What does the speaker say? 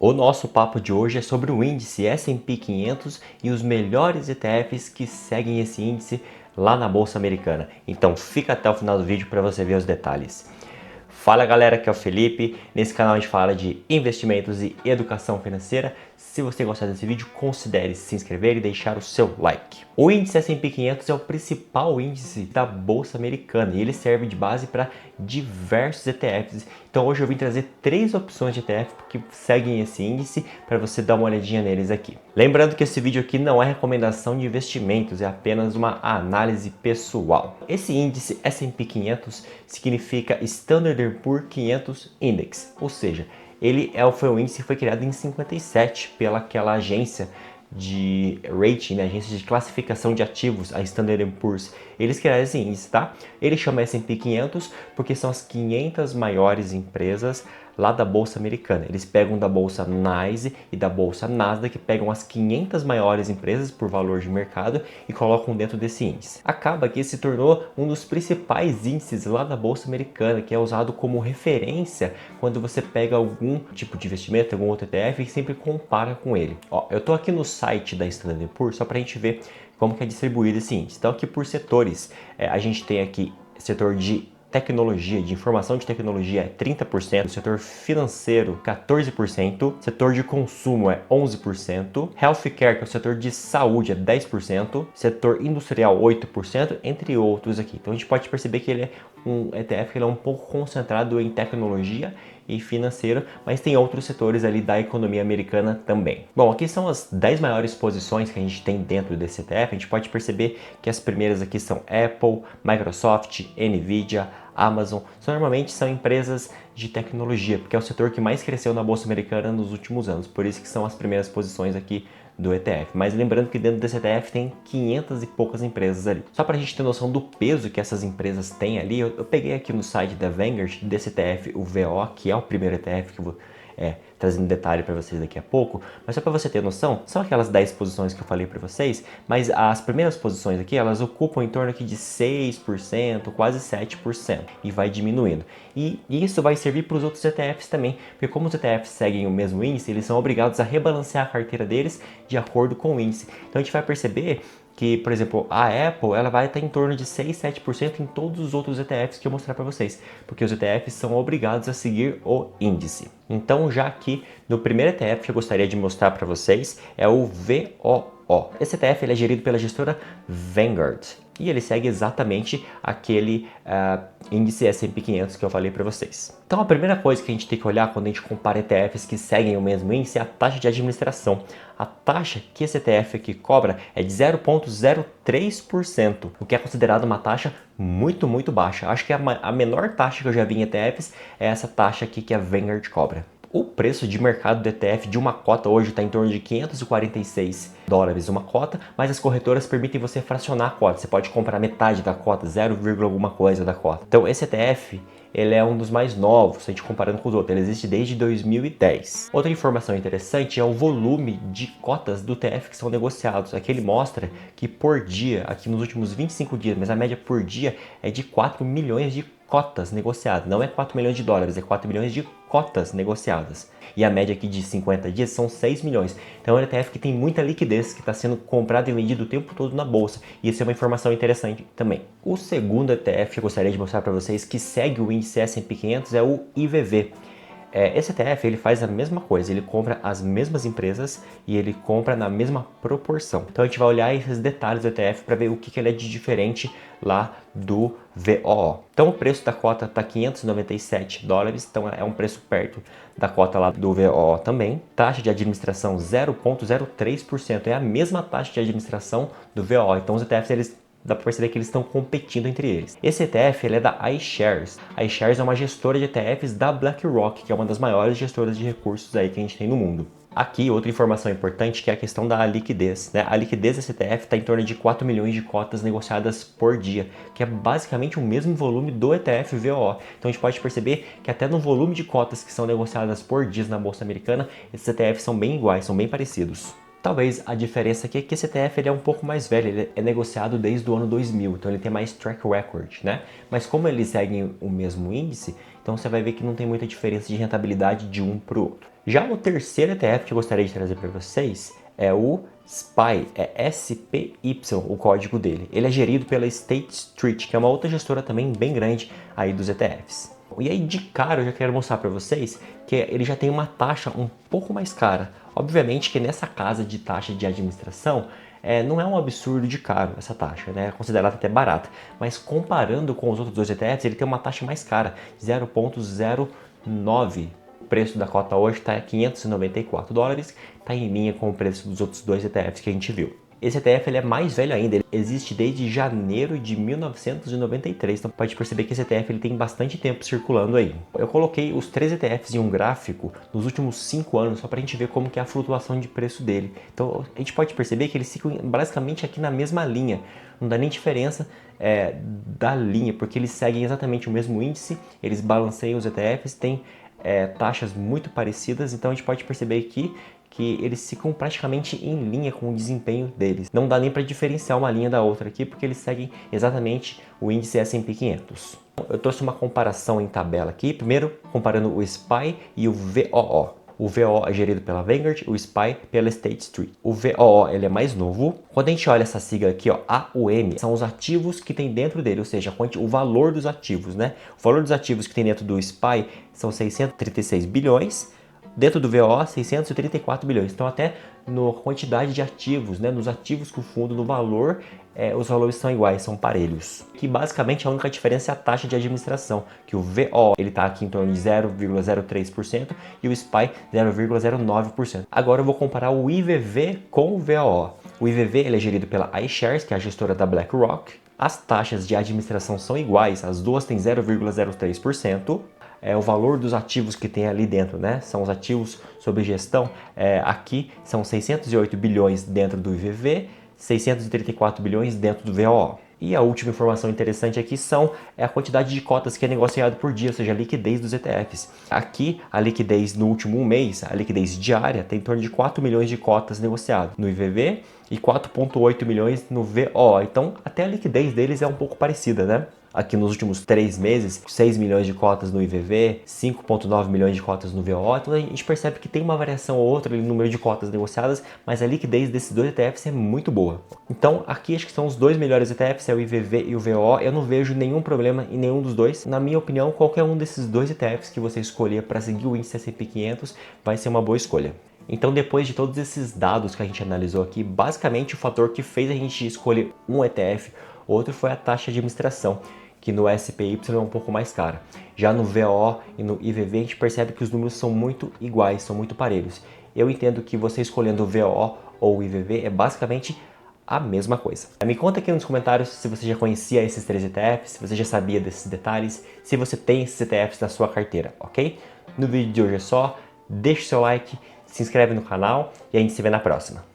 O nosso papo de hoje é sobre o índice S&P 500 e os melhores ETFs que seguem esse índice lá na Bolsa Americana. Então fica até o final do vídeo para você ver os detalhes. Fala galera, aqui é o Felipe. Nesse canal a gente fala de investimentos e educação financeira. Se você gostar desse vídeo, considere se inscrever e deixar o seu like. O índice S&P 500 é o principal índice da Bolsa Americana e ele serve de base para diversos ETFs. Então hoje eu vim trazer 3 opções de ETF que seguem esse índice para você dar uma olhadinha neles aqui. Lembrando que esse vídeo aqui não é recomendação de investimentos, é apenas uma análise pessoal. Esse índice S&P 500 significa Standard Poor's 500 Index, ou seja, foi um índice que foi criado em 57 pela aquela agência de rating, né, agência de classificação de ativos, a Standard Poor's. Eles criaram esse índice, tá? Ele chama S&P 500 porque são as 500 maiores empresas lá da Bolsa Americana. Eles pegam da Bolsa NYSE e da Bolsa Nasdaq, que pegam as 500 maiores empresas por valor de mercado e colocam dentro desse índice. Acaba que esse se tornou um dos principais índices lá da Bolsa Americana, que é usado como referência quando você pega algum tipo de investimento, algum outro ETF e sempre compara com ele. Ó, eu tô aqui no site da Standard Poor's só para a gente ver como que é distribuído esse índice. Então aqui por setores, a gente tem aqui setor de tecnologia, de informação de tecnologia é 30%, setor financeiro 14%, setor de consumo é 11%, healthcare, que é o setor de saúde, é 10%, setor industrial 8%, entre outros aqui. Então a gente pode perceber que ele é um ETF que ele é um pouco concentrado em tecnologia e financeiro, mas tem outros setores ali da economia americana também. Bom, aqui são as 10 maiores posições que a gente tem dentro desse ETF. A gente pode perceber que as primeiras aqui são Apple, Microsoft, Nvidia, Amazon. Normalmente são empresas de tecnologia, porque é o setor que mais cresceu na Bolsa Americana nos últimos anos. Por isso que são as primeiras posições aqui do ETF. Mas lembrando que dentro desse ETF tem 500 e poucas empresas ali. Só para a gente ter noção do peso que essas empresas têm ali, eu peguei aqui no site da Vanguard desse ETF, o VO, que é o primeiro ETF que eu vou trazendo detalhe para vocês daqui a pouco, mas só para você ter noção, são aquelas 10 posições que eu falei para vocês, mas as primeiras posições aqui, elas ocupam em torno aqui de 6%, quase 7%, e vai diminuindo. E isso vai servir para os outros ETFs também, porque como os ETFs seguem o mesmo índice, eles são obrigados a rebalancear a carteira deles de acordo com o índice. Então a gente vai perceber que, por exemplo, a Apple ela vai estar em torno de 6, 7% em todos os outros ETFs que eu mostrar para vocês, porque os ETFs são obrigados a seguir o índice. Então, já aqui no primeiro ETF que eu gostaria de mostrar para vocês é o VOO. Esse ETF ele é gerido pela gestora Vanguard e ele segue exatamente aquele índice S&P 500 que eu falei para vocês. Então a primeira coisa que a gente tem que olhar quando a gente compara ETFs que seguem o mesmo índice é a taxa de administração. A taxa que esse ETF aqui cobra é de 0,03%, o que é considerado uma taxa muito baixa. Acho que a menor taxa que eu já vi em ETFs é essa taxa aqui que a Vanguard cobra. O preço de mercado do ETF de uma cota hoje está em torno de $546 uma cota, mas as corretoras permitem você fracionar a cota. Você pode comprar metade da cota, 0, alguma coisa da cota. Então esse ETF ele é um dos mais novos, se a gente comparando com os outros. Ele existe desde 2010. Outra informação interessante é o volume de cotas do ETF que são negociados. Aqui ele mostra que por dia, aqui nos últimos 25 dias, mas a média por dia é de 4 milhões de cotas negociadas. Não é 4 milhões de dólares, é 4 milhões de cotas negociadas. E a média aqui de 50 dias são 6 milhões. Então é um ETF que tem muita liquidez, que está sendo comprado e vendido o tempo todo na bolsa. E isso é uma informação interessante também. O segundo ETF que eu gostaria de mostrar para vocês, que segue o índice S&P 500, é o IVV. Esse ETF ele faz a mesma coisa, ele compra as mesmas empresas e ele compra na mesma proporção. Então a gente vai olhar esses detalhes do ETF para ver o que ele é de diferente lá do VOO. Então o preço da cota está $597, então é um preço perto da cota lá do VOO também. Taxa de administração 0,03%, é a mesma taxa de administração do VOO. Então os ETFs dá para perceber que eles estão competindo entre eles. Esse ETF ele é da iShares. A iShares é uma gestora de ETFs da BlackRock, que é uma das maiores gestoras de recursos aí que a gente tem no mundo. Aqui, outra informação importante que é a questão da liquidez, né? A liquidez desse ETF está em torno de 4 milhões de cotas negociadas por dia, que é basicamente o mesmo volume do ETF VOO. Então a gente pode perceber que até no volume de cotas que são negociadas por dia na Bolsa Americana, esses ETFs são bem iguais, são bem parecidos. Talvez a diferença aqui é que esse ETF ele é um pouco mais velho, ele é negociado desde o ano 2000, então ele tem mais track record, né? Mas como eles seguem o mesmo índice, então você vai ver que não tem muita diferença de rentabilidade de um para o outro. Já o terceiro ETF que eu gostaria de trazer para vocês é o SPY, é SPY o código dele. Ele é gerido pela State Street, que é uma outra gestora também bem grande aí dos ETFs. E aí de cara eu já quero mostrar para vocês que ele já tem uma taxa um pouco mais cara. Obviamente que nessa casa de taxa de administração não é um absurdo de caro essa taxa, né? É considerada até barata. Mas comparando com os outros dois ETFs, ele tem uma taxa mais cara, 0,09. O preço da cota hoje está a $594, está em linha com o preço dos outros dois ETFs que a gente viu. Esse ETF ele é mais velho ainda, ele existe desde janeiro de 1993, então pode perceber que esse ETF ele tem bastante tempo circulando aí. Eu coloquei os 3 ETFs em um gráfico nos últimos 5 anos, só para a gente ver como que é a flutuação de preço dele. Então a gente pode perceber que eles ficam basicamente aqui na mesma linha, não dá nem diferença da linha, porque eles seguem exatamente o mesmo índice, eles balanceiam os ETFs, têm taxas muito parecidas, então a gente pode perceber aqui que eles ficam praticamente em linha com o desempenho deles. Não dá nem para diferenciar uma linha da outra aqui, porque eles seguem exatamente o índice S&P 500. Eu trouxe uma comparação em tabela aqui, primeiro comparando o SPY e o VOO. O VOO é gerido pela Vanguard, o SPY pela State Street. O VOO ele é mais novo. Quando a gente olha essa sigla aqui, ó, AUM, são os ativos que tem dentro dele, ou seja, o valor dos ativos, né? O valor dos ativos que tem dentro do SPY são 636 bilhões. Dentro do VOO, 634 bilhões. Então, até na quantidade de ativos, né, nos ativos que o fundo, no valor, os valores são iguais, são parelhos. Que basicamente a única diferença é a taxa de administração, que o VOO ele está aqui em torno de 0,03% e o SPY 0,09%. Agora eu vou comparar o IVV com o VOO. O IVV ele é gerido pela iShares, que é a gestora da BlackRock. As taxas de administração são iguais, as duas têm 0,03%. O valor dos ativos que tem ali dentro, né? São os ativos sob gestão. Aqui são 608 bilhões dentro do IVV, 634 bilhões dentro do VOO. E a última informação interessante aqui é a quantidade de cotas que é negociado por dia, ou seja, a liquidez dos ETFs. Aqui, a liquidez no último mês, a liquidez diária, tem em torno de 4 milhões de cotas negociadas no IVV e 4,8 milhões no VOO. Então, até a liquidez deles é um pouco parecida, né? Aqui nos últimos 3 meses, 6 milhões de cotas no IVV, 5,9 milhões de cotas no VOO. Então a gente percebe que tem uma variação ou outra no número de cotas negociadas, mas a liquidez desses dois ETFs é muito boa. Então aqui acho que são os dois melhores ETFs, é o IVV e o VOO. Eu não vejo nenhum problema em nenhum dos dois. Na minha opinião, qualquer um desses dois ETFs que você escolher para seguir o índice S&P 500 vai ser uma boa escolha. Então, depois de todos esses dados que a gente analisou aqui, basicamente o fator que fez a gente escolher um ETF, outro foi a taxa de administração, que no SPY é um pouco mais cara. Já no VOO e no IVV a gente percebe que os números são muito iguais, são muito parelhos. Eu entendo que você escolhendo o VOO ou o IVV é basicamente a mesma coisa. Me conta aqui nos comentários se você já conhecia esses 3 ETFs, se você já sabia desses detalhes, se você tem esses ETFs na sua carteira, ok? No vídeo de hoje é só, deixa o seu like, se inscreve no canal e a gente se vê na próxima.